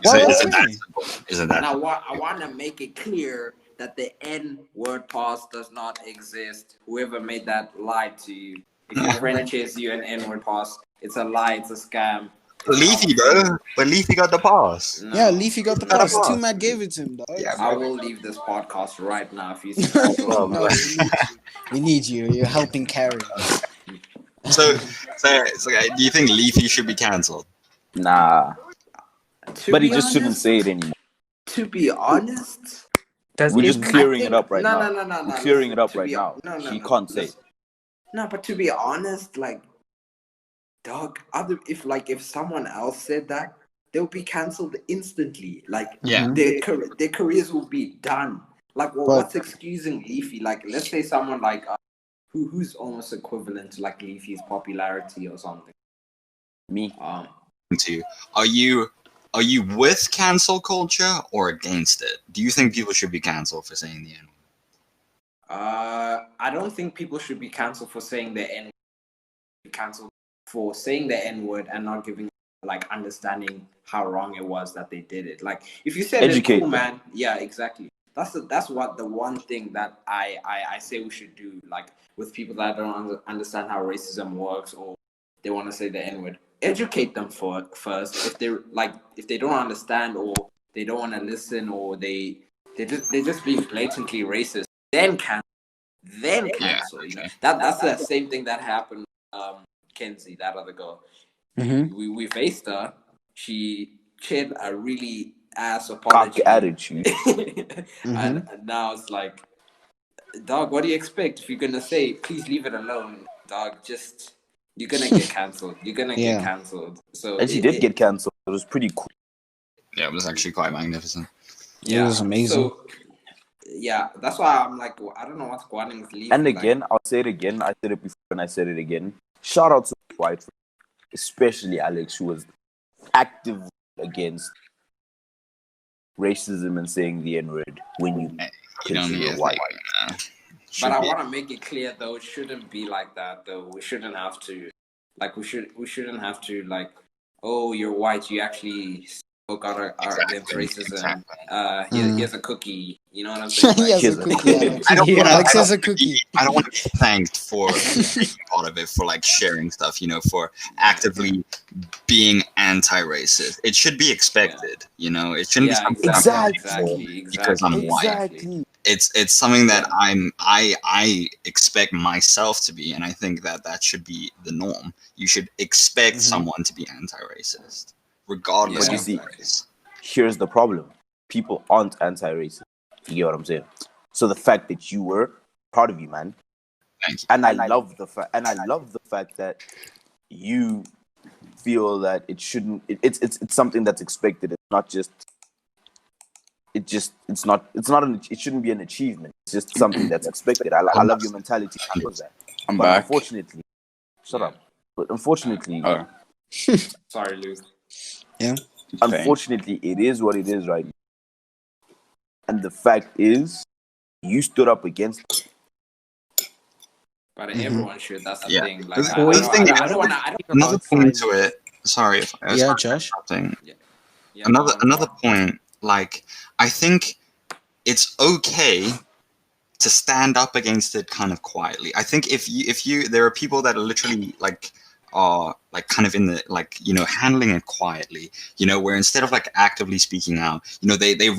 Isn't that simple? Isn't that? And I want to make it clear that the N-word pass does not exist. Whoever made that lied to you. If your friend shares you an N-word pass, it's a lie, it's a scam. Leafy, bro. But Leafy got the pass. No. Yeah, Leafy got the Got a pass. pass. Two Matt gave it to him, dog. Yeah, I will leave this podcast right now if you see No, we need you. You're helping carry. So, do you think Leafy should be cancelled? Nah. To But he be just shouldn't honest- say it anymore. To be honest, We're just clearing I it up right think- now. No. We're clearing it up To right be- now. No, He can't say it. No, but to be honest, like, dog, if someone else said that, they'll be cancelled instantly. Like, Yeah. their careers will be done. Like, well, But- what's excusing Leafy? Like, let's say someone like who's almost equivalent to like Leafy's popularity or something. Me. To you. Are you with cancel culture or against it? Do you think people should be cancelled for saying the N-word? I don't think people should be cancelled for saying the N. Cancelled for saying the N word and not giving like understanding how wrong it was that they did it. Like if you said Educate it's cool, them. man. Yeah, exactly. That's what the one thing that I say we should do. Like with people that don't understand how racism works or they want to say the N word, educate them first. If they don't understand or they don't want to listen or they're just being blatantly racist, then cancel. You know that's the same thing that happened. Kenzie, that other girl. Mm-hmm. We faced her. She shared a really ass apology. Cock attitude. And now it's like, dog, what do you expect? If you're gonna say, please leave it alone, dog, you're gonna get cancelled. You're gonna get cancelled. So And she did get cancelled. It was pretty cool. Yeah, it was actually quite magnificent. It was amazing. So, yeah, that's why I'm like, I don't know what's going on with Leafy. And again, I'll say it again. I said it before and I said it again. Shout out to white, especially Alex, who was active against racism and saying the N-word when you consider white. But I want to make it clear, though, it shouldn't be like that, though. We shouldn't have to, like, we shouldn't have to, like, oh, you're white, you actually spoke out against racism. Here's a cookie. You know what I'm saying? He has a Here's a- cookie, Alex. I don't wanna- Alex I has don't a cookie. I don't want to be thanked for being part of it, for like sharing stuff, you know, for actively being anti-racist. It should be expected, you know. It shouldn't be something that I'm exactly, because I'm white. Exactly. It's something that I expect myself to be, and I think that should be the norm. You should expect someone to be anti-racist, regardless Yeah, of see, race. Here's the problem: people aren't anti-racist. You get what I'm saying? So the fact that you were, proud of you, man. Thank you. And I love the fact that you feel that it shouldn't. It's something that's expected. It's not just. It's not. It shouldn't be an achievement. It's just something that's expected. I love your mentality towards that. I'm But back. unfortunately, shut up. But unfortunately, Oh, Sorry, Luke. Yeah. unfortunately, it is what it is right now. And the fact is, you stood up against it. But everyone should. That's the Yeah. thing. Like, The- I the don't, thing- I don't want to. Another about point to silence. it. Sorry if I Yeah, Josh. interrupting. Yeah, Another point. Like, I think it's okay to stand up against it kind of quietly. I think if you there are people that are literally like are like kind of in the like, you know, handling it quietly, you know, where instead of like actively speaking out, you know, they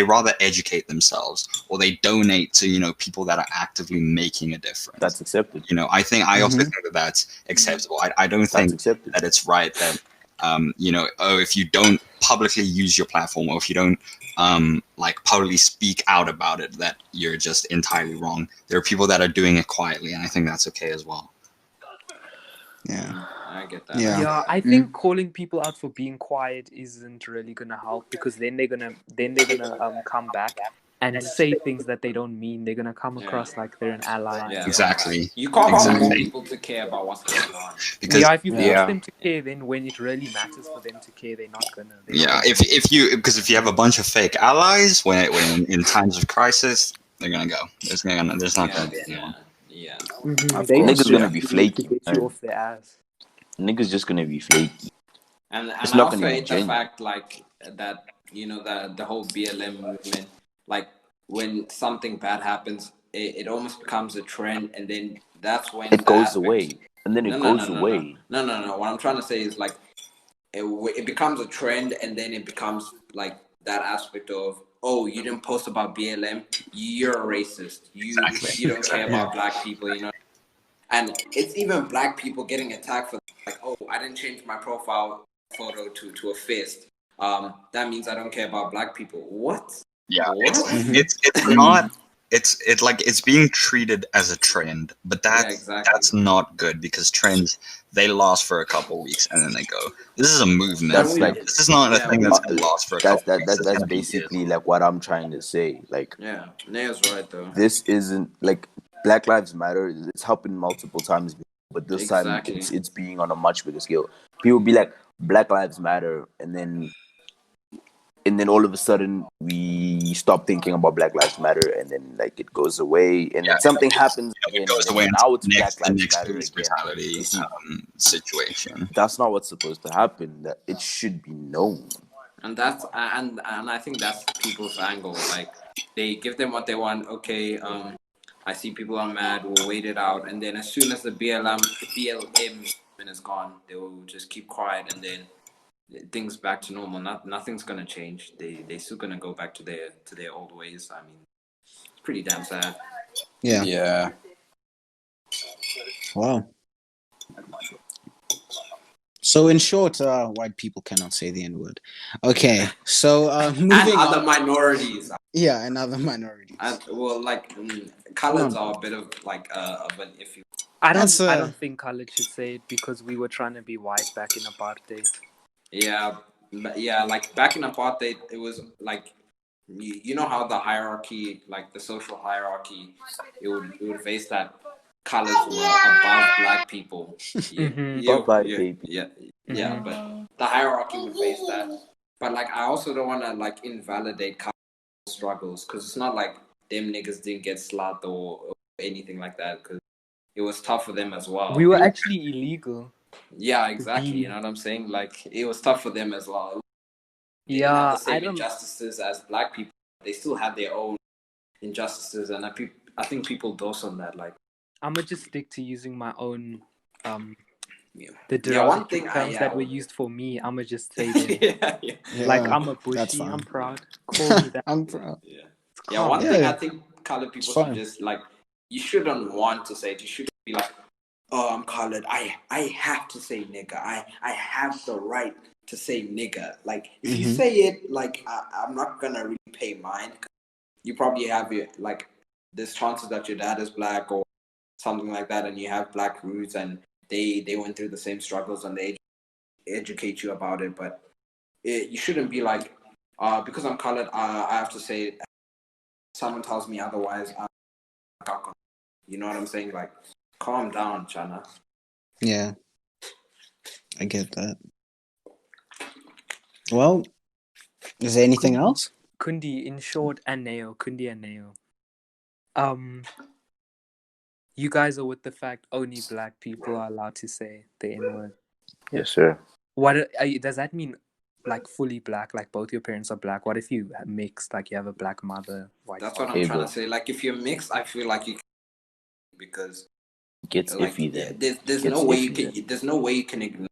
rather educate themselves, or they donate to, you know, people that are actively making a difference. That's accepted. You know, I also think that that's acceptable. I don't That's think accepted. that it's right that you know, if you don't publicly use your platform, or if you don't like publicly speak out about it, that you're just entirely wrong. There are people that are doing it quietly, and I think that's okay as well. Yeah. I get that. Yeah. Yeah, I think calling people out for being quiet isn't really gonna help, because then they're gonna come back and say things that they don't mean. They're gonna come across like they're an ally. Yeah, Exactly. You can't force Exactly. people to care about what's going on. Because Yeah, if you force Yeah. them to care, then when it really matters for them to care, they're not gonna. if you have a bunch of fake allies when in times of crisis, they're gonna go. There's not gonna be anyone. Yeah. Of They course, Niggas just gonna be need to flaky, get man. you off their ass. Niggas just gonna be flaky. And It's I not also gonna be hate the genuine. fact like that, you know, the whole BLM movement, like when something bad happens, it almost becomes a trend, and then that's when It goes away, and then it goes away. No. What I'm trying to say is like it becomes a trend, and then it becomes like that aspect of, oh, you didn't post about BLM, you're a racist. You don't care about black people, you know. And it's even black people getting attacked for like, oh, I didn't change my profile photo to a fist. That means I don't care about black people. What? Yeah, What? it's not. It's like it's being treated as a trend, but that's not good, because trends, they last for a couple weeks and then they go. This is a movement. That's like this is not a thing that's gonna last for a couple weeks. It's that's gonna be basically years. like what I'm trying to say. Like, Yeah, Neo's right though. this isn't like Black Lives Matter. It's happened multiple times, but this time Exactly. it's being on a much bigger scale. People be like, Black Lives Matter, and then all of a sudden we stop thinking about Black Lives Matter, and then like it goes away, and then something happens again, It goes and away then until now it's the Black Lives next Matter police again. brutality You see, situation. that's not what's supposed to happen. That it should be known. And that's and I think that's people's angle. Like they give them what they want. Okay, I see people are mad. We'll wait it out, and then as soon as the BLM is gone, they will just keep quiet, and then things back to normal. Nothing's gonna change. They still gonna go back to their old ways. I mean, it's pretty damn sad. Yeah. Yeah. Wow. So in short, white people cannot say the N-word. Okay, so moving And other on. minorities. Yeah, and other minorities. Well, like colors are a bit of like of an iffy. I That's, don't think college should say it, because we were trying to be white back in apartheid. Yeah, like back in apartheid, it was like you know how the hierarchy, like the social hierarchy, it would face that colors were above black people. Bye-bye, baby. Yeah, but the hierarchy would face that. But like, I also don't want to like invalidate color struggles, because it's not like them niggas didn't get slapped or anything like that, because it was tough for them as well. We were actually illegal. Yeah, exactly. You know what I'm saying? Like, it was tough for them as well. They Yeah, didn't have the same injustices as black people. They still had their own injustices, and I think people dose on that. Like, I'm gonna just stick to using my own the yeah, one derogatory thing terms that were used for me. I'm gonna just say them. yeah. Like I'm a that's bushy. fine. I'm proud. Call me that. I'm proud. Yeah. It's Yeah, calm. one thing I Yeah. think colored people It's should fine. just like, you shouldn't want to say it. You shouldn't be like, oh, I'm colored. I have to say nigga. I have the right to say nigga. Like, if you say it, like, I'm not gonna really pay mind. You probably have it, like, there's chances that your dad is black or something like that, and you have black roots, and they went through the same struggles, and they educate you about it. But you shouldn't be like, because I'm colored, I have to say it. Someone tells me otherwise, you know what I'm saying? Like, calm down, Chana. Yeah, I get that. Well, is there anything else? Kundi, in short, and Neo. Kundi and Neo. You guys are with the fact only black people are allowed to say the N-word. Yes, sir. What does that mean? Like fully black, like both your parents are black. What if you have mixed, like you have a black mother, white That's father? what I'm trying bro. to say. Like, if you're mixed, I feel like you can, because Gets like, iffy then. there's Gets no way you iffy can there's no way you can ignore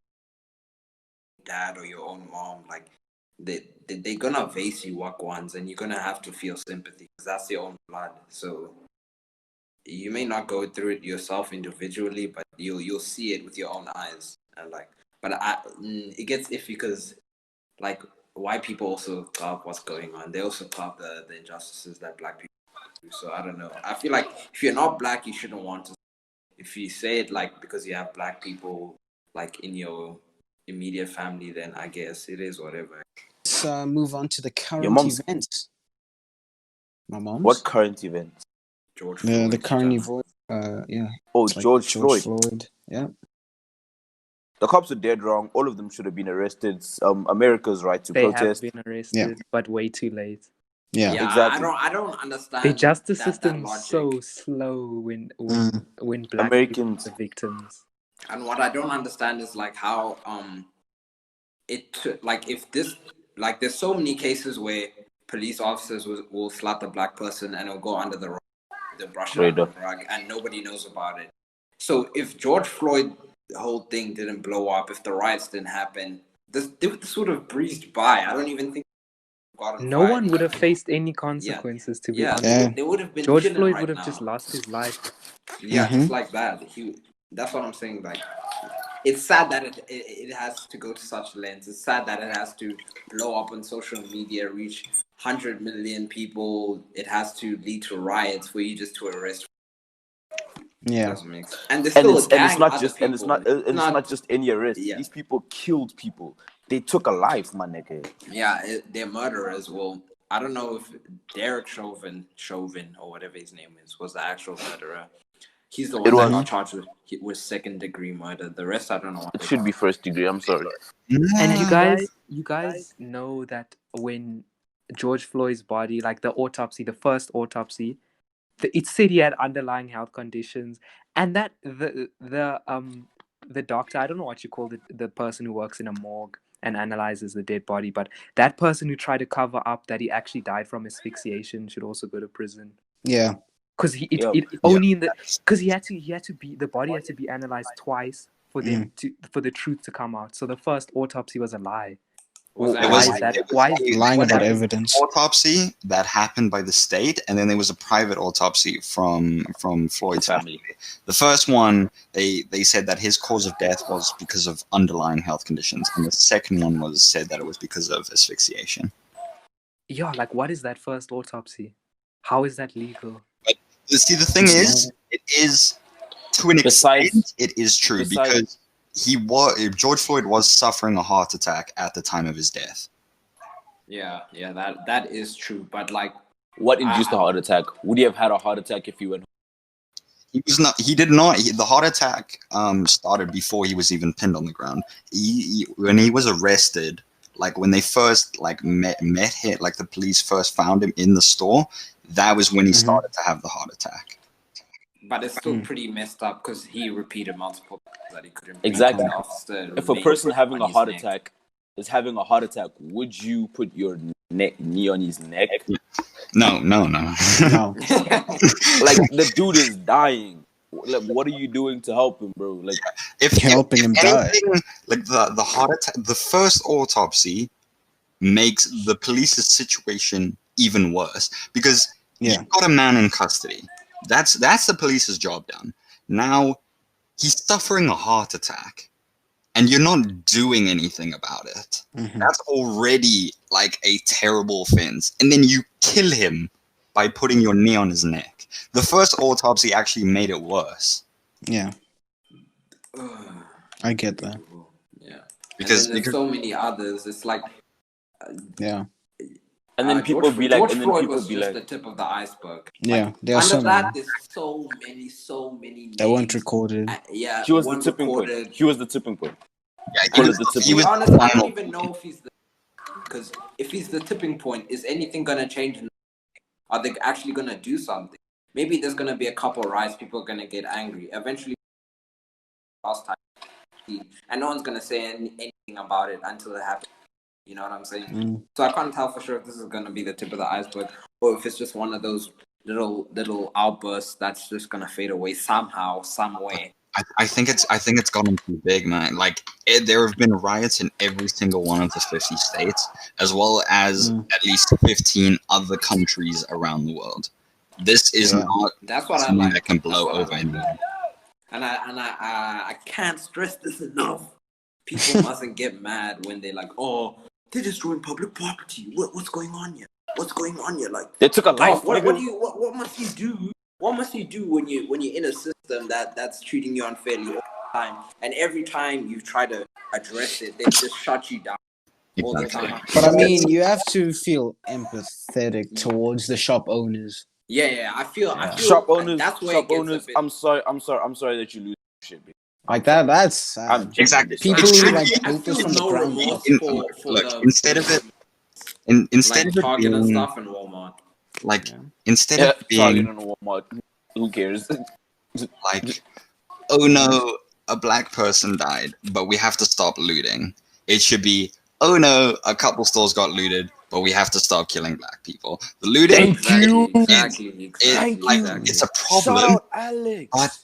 dad or your own mom. Like, they're gonna face you walk once, and you're gonna have to feel sympathy because that's your own blood. So you may not go through it yourself individually, but you'll see it with your own eyes. And like, but it gets iffy because, like, white people also cloud what's going on. They also cloud the injustices that black people do. So I don't know. I feel like if you're not black, you shouldn't want to. If you say it like because you have black people like in your immediate family, then I guess it is whatever. Let's move on to the current mom's- events. My mom's? What current event? George The Floyd. current John. event. Yeah. Oh, It's like George Floyd. Yeah. The cops are dead wrong. All of them should have been arrested. America's right to They protest. have been arrested, but way too late. Yeah. Yeah, Exactly. I don't understand The justice that system logic. is so slow when black Americans- people are the victims. And what I don't understand is like how like if this, like, there's so many cases where police officers will slap a black person and it'll go under the rug, the brush it under the rug, and nobody knows about it. So if George Floyd, the whole thing didn't blow up, if the riots didn't happen, this would have breezed by. I don't even think No one would have faced any consequences, to be honest. They would have been George chilling Floyd right would have now. just lost his life. Yeah, just like that. That's what I'm saying. Like, it's sad that it has to go to such lengths. It's sad that it has to blow up on social media, reach 100 million people. It has to lead to riots for you just to arrest. Yeah. And there's still a gang. It's not just any arrest. Yeah. These people killed people. They took a life, my nigga. Yeah, they're murderers. Well, I don't know if Derek Chauvin or whatever his name is was the actual murderer. He's the one that got charged with second-degree murder. The rest, I don't know. It should be first degree. I'm sorry. And you guys know that when George Floyd's body, like the first autopsy, it said he had underlying health conditions, and that the doctor, I don't know what you call the person who works in a morgue and analyzes the dead body, but that person who tried to cover up that he actually died from asphyxiation should also go to prison. Yeah. Because he had to be, the body had to be analyzed twice for them for the truth to come out. So the first autopsy was a lie. Lying about evidence. Autopsy that happened by the state, and then there was a private autopsy from Floyd's family. The first one, they said that his cause of death was because of underlying health conditions, and the second one was said that it was because of asphyxiation. Yeah, like what is that first autopsy? How is that legal? But see, the thing is, it is to an extent, it is true because George Floyd was suffering a heart attack at the time of his death. Yeah, that is true. But like, what induced the heart attack? Would he have had a heart attack if he went home? He did not. The heart attack started before he was even pinned on the ground. When he was arrested, like when they first met him, like the police first found him in the store, that was when he started to have the heart attack. But it's still pretty messed up because he repeated multiple times that he couldn't. Exactly. If a person having a heart attack is having a heart attack, would you put your knee on his neck? No. No. Like the dude is dying. Like, what are you doing to help him, bro? Like, if Helping him die. anything, like the heart attack, the first autopsy makes the police's situation even worse because Yeah. you've got a man in custody. That's the police's job done. Now he's suffering a heart attack, and you're not doing anything about it. Mhm. That's already like a terrible offense, and then you kill him by putting your knee on his neck. The first autopsy actually made it worse. Yeah. I get that. Yeah. Because and then there's so many others. It's like Yeah. and then people be like, George and then Floyd people was be just like, the tip of the iceberg. Yeah. There are Under so that, many there's so many that weren't names. recorded. Yeah, he was the weren't tipping point. recorded. He was the tipping point. Yeah, Call it the To tipping be point. honest, I don't even know if he's because if he's the tipping point, is anything gonna change? Are they actually gonna do something? Maybe there's gonna be a couple of riots. People are gonna get angry. Eventually, last time, and no one's gonna say anything about it until it happens. You know what I'm saying? So I can't tell for sure if this is gonna be the tip of the iceberg or if it's just one of those little outbursts that's just gonna fade away somehow, some way. I think it's gotten too big, man. Like there have been riots in every single one of the 50 states, as well as at least 15 other countries around the world. This is not That's what I something like. that can blow over like. anyone. And I can't stress this enough. People mustn't get mad when they're like, oh, they're destroying public property. What's going on here? What's going on here? Like They took a life. what must you do? What must you do when you're in a system that's treating you unfairly all the time? And every time you try to address it, they just shut you down all the time. But I mean, you have to feel empathetic towards the shop owners. Yeah. I feel Shop owners. That's where Shop it gets owners. a bit. I'm sorry that you lose shit. Baby. Like that. That's I'm Exactly. people It's who true. like I built this feel from the no ground remorse up. for Look, the instead of it, instead like of it Target and being stuff in Walmart. like instead Yeah, of Target being and Walmart. Who cares? like, oh no, a black person died, but we have to stop looting. It should be, oh no, a couple stores got looted, but we have to stop killing black people. The looting, Exactly. it's a problem. Shout out, Alex. But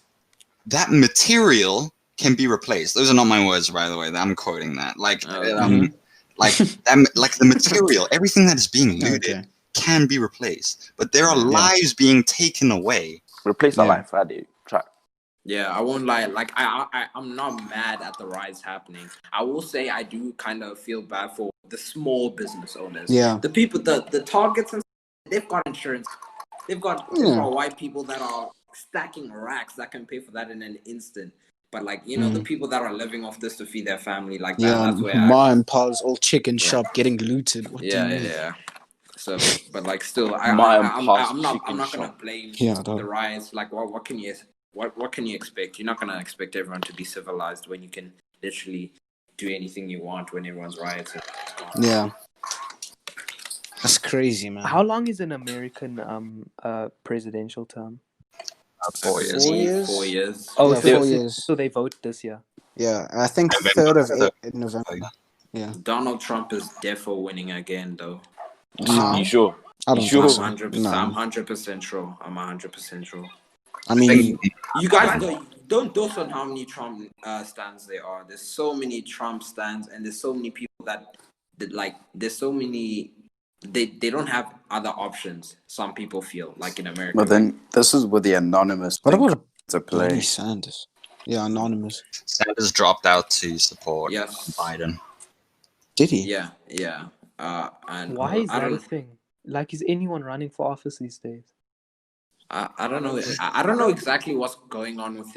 that material can be replaced. Those are not my words, by the way. I'm quoting that. Like the material, everything that is being looted can be replaced. But there are lives being taken away. Replace our life, I do. Try. Yeah, I won't lie. Like I'm not mad at the riots happening. I will say I do kind of feel bad for the small business owners. Yeah. The people, the targets, and they've got insurance. They've got white people that are stacking racks that can pay for that in an instant. But like the people that are living off this to feed their family, like that's where Ma and Pa's old chicken shop getting looted. What do you mean? yeah. So, but like still, I'm not gonna blame the riots. Like, what can you expect? You're not gonna expect everyone to be civilized when you can literally do anything you want when everyone's rioting. Yeah, that's crazy, man. How long is an American presidential term? 4 years. 4 years? 4 years. Oh, Yeah, so 4 years. So they vote this year. Yeah, I think 3rd of November. Yeah. Donald Trump is defo winning again, though. No, You sure? I don't sure? think so. 100%. No. I'm 100% sure. I'm 100% sure. I mean, You guys don't dose on how many Trump stands there are. There's so many Trump stands, and there's so many people that like. There's so many. They don't have other options. Some people feel like in America. But then this is with the anonymous. what thing about to Bernie play? Sanders? Yeah, anonymous. Sanders dropped out to support Yes. Biden. Did he? Yeah. And Why is I that a don't. thing? Like, is anyone running for office these days? I don't know. I don't know exactly what's going on with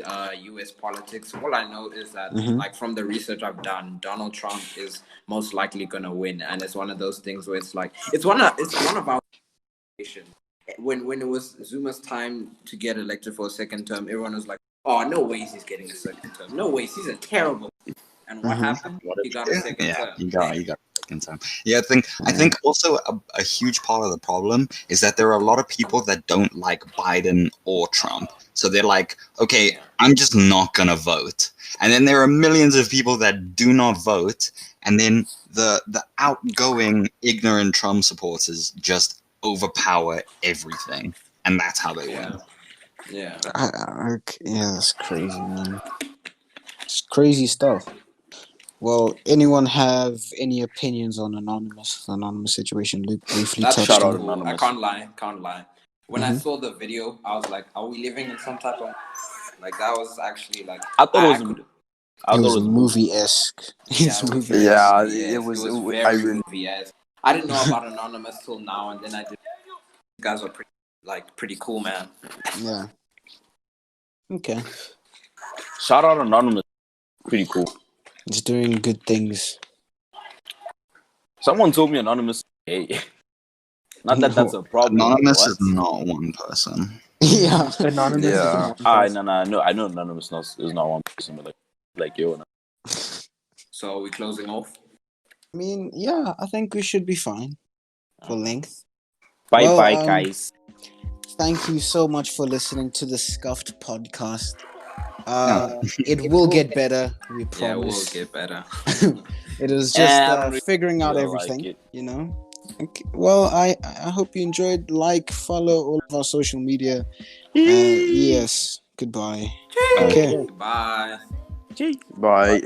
U.S. politics. All I know is that, like from the research I've done, Donald Trump is most likely gonna win, and it's one of those things where it's like it's one of our when it was Zuma's time to get elected for a second term, everyone was like, "Oh, no ways he's getting a second term. No ways he's a terrible." And what happened? He got a second term. You got a second term. Yeah, I think also a huge part of the problem is that there are a lot of people that don't like Biden or Trump. So they're like, okay, I'm just not gonna vote. And then there are millions of people that do not vote, and then the outgoing ignorant Trump supporters just overpower everything, and that's how they win. Yeah. Yeah, that's crazy, man. It's crazy stuff. Well, anyone have any opinions on anonymous situation? Luke briefly That's touched Shout out on. cool. I Anonymous. can't lie. When I saw the video, I was like, "Are we living in some type of like?" That was actually like I thought it I was. could. I It thought it was was a movie. movie-esque. Yeah, It's it was movie. very Yeah, movie-esque. It was I very really. movie-esque. I didn't know about Anonymous till now, and then I did. You guys are pretty cool, man. Yeah. Okay. Shout out Anonymous. Pretty cool. It's doing good things. Someone told me Anonymous. Hey, not that that's a problem. Anonymous What? is not one person. Yeah. Anonymous isn't Yeah. one No, person. I know Anonymous is not one person, but like yo. So are we closing off? I mean, yeah, I think we should be fine for length. Bye Well, bye, guys. Thank you so much for listening to the Scuffed podcast. Yeah. It will get better, we Yeah, we'll promise. get better. It is just I don't really figuring out feel like everything, it. you know. Okay. Well, I hope you enjoyed. Like, follow all of our social media. Yes. Goodbye. Okay. Bye. Bye.